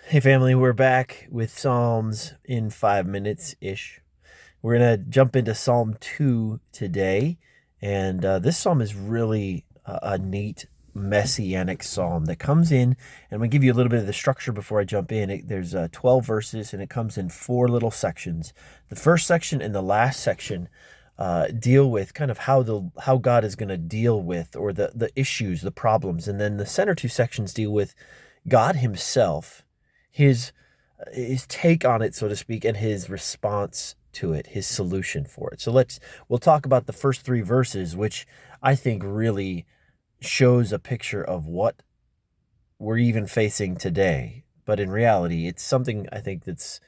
Hey family, we're back with Psalms in 5 minutes-ish. We're going to jump into Psalm 2 today. And this psalm is really a neat messianic psalm that comes in. And I'm going to give you a little bit of the structure before I jump in. There's 12 verses and it comes in four little sections. The first section and the last section deal with kind of how God is going to deal with or the issues, the problems. And then the center two sections deal with God himself, his take on it, so to speak, and his response to it, his solution for it. So we'll talk about the first three verses, which I think really shows a picture of what we're even facing today. But in reality, it's something I think that's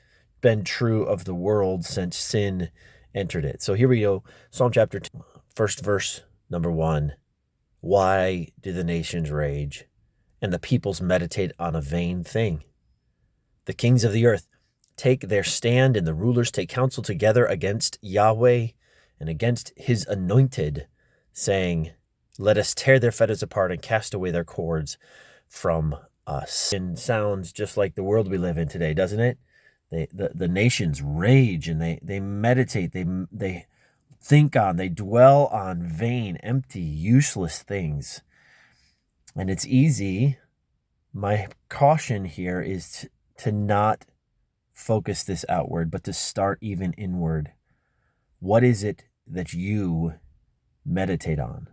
been true of the world since sin entered it. So here we go. Psalm chapter 2, first verse, number 1. Why do the nations rage and the peoples meditate on a vain thing? The kings of the earth take their stand, and the rulers take counsel together against Yahweh and against his anointed, saying, let us tear their fetters apart and cast away their cords from us. And sounds just like the world we live in today, doesn't it? The nations rage and they meditate, they think on, they dwell on vain, empty, useless things. And it's easy. My caution here is to not focus this outward, but to start even inward. What is it that you meditate on?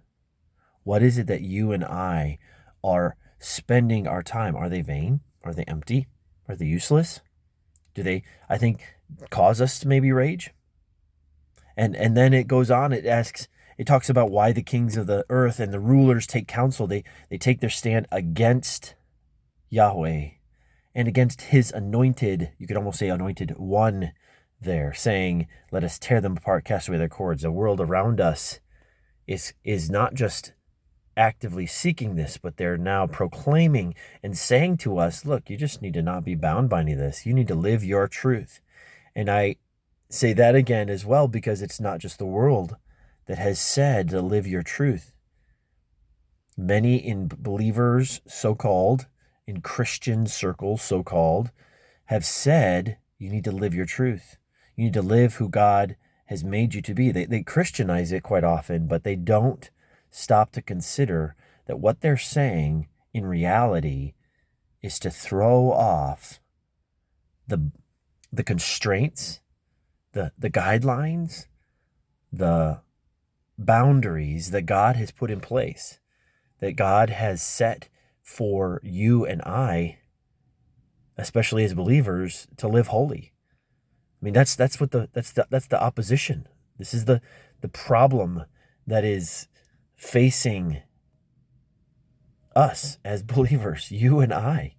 What is it that you and I are spending our time? Are they vain? Are they empty? Are they useless? Do they, I think, cause us to maybe rage? And then it goes on, it talks about why the kings of the earth and the rulers take counsel. They take their stand against Yahweh and against his anointed, you could almost say anointed one there, saying, let us tear them apart, cast away their cords. The world around us is not just actively seeking this, but they're now proclaiming and saying to us, look, you just need to not be bound by any of this. You need to live your truth. And I say that again as well, because it's not just the world that has said to live your truth. Many in believers, so-called, in Christian circles, so-called, have said you need to live your truth. You need to live who God has made you to be. They Christianize it quite often, but they don't stop to consider that what they're saying in reality is to throw off the constraints, the guidelines, the boundaries that God has put in place, that God has set for you and I, especially as believers, to live holy. I mean, that's the opposition. This is the problem that is facing us as believers, you and I.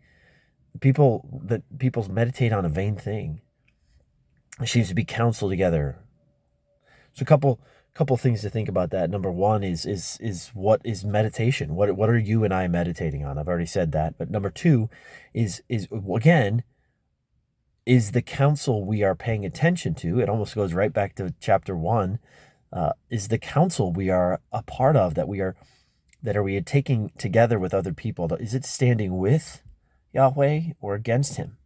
People meditate on a vain thing. It seems to be counseled together. So a couple things to think about that. Number one is what is meditation? What are you and I meditating on? I've already said that. But number two is again, is the counsel we are paying attention to. It almost goes right back to chapter 1. Is the counsel we are a part of, that are we taking together with other people? Is it standing with Yahweh or against him?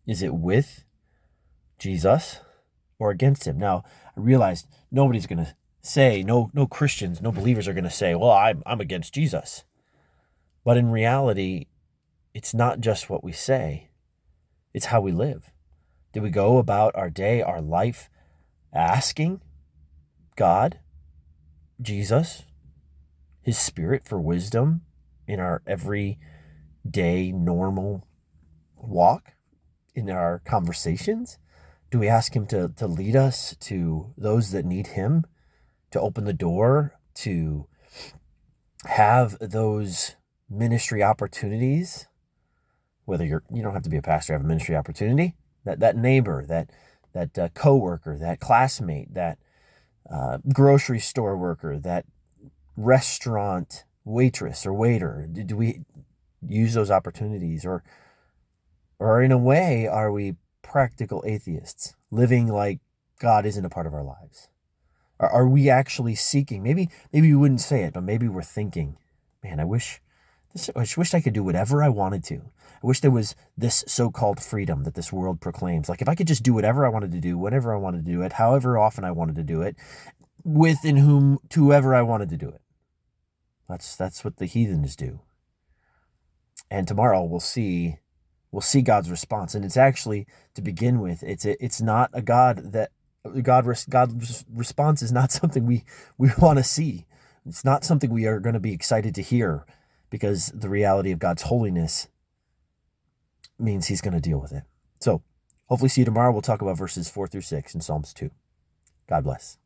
Is it with Jesus or against him? Now, I realized nobody's going to say, no Christians, no believers are going to say, well, I'm against Jesus. But in reality, it's not just what we say, it's how we live. Do we go about our day, our life, asking God, Jesus, his Spirit for wisdom in our everyday normal walk, in our conversations? Do we ask him to lead us to those that need him, to open the door, to have those ministry opportunities? Whether you don't have to be a pastor, have a ministry opportunity. That neighbor, that coworker, that classmate, that grocery store worker, that restaurant waitress or waiter. Do we use those opportunities, or in a way, are we practical atheists, living like God isn't a part of our lives? Are we actually seeking? Maybe we wouldn't say it, but maybe we're thinking, man, I wish I just wished I could do whatever I wanted to. I wish there was this so-called freedom that this world proclaims. Like if I could just do whatever I wanted to do, whenever I wanted to do it, however often I wanted to do it, with and whom to whoever I wanted to do it. That's what the heathens do. And tomorrow we'll see God's response. And it's actually, to begin with, it's not a God that God's response is not something we want to see. It's not something we are going to be excited to hear, because the reality of God's holiness means he's going to deal with it. So hopefully see you tomorrow. We'll talk about verses 4 through 6 in Psalms 2. God bless.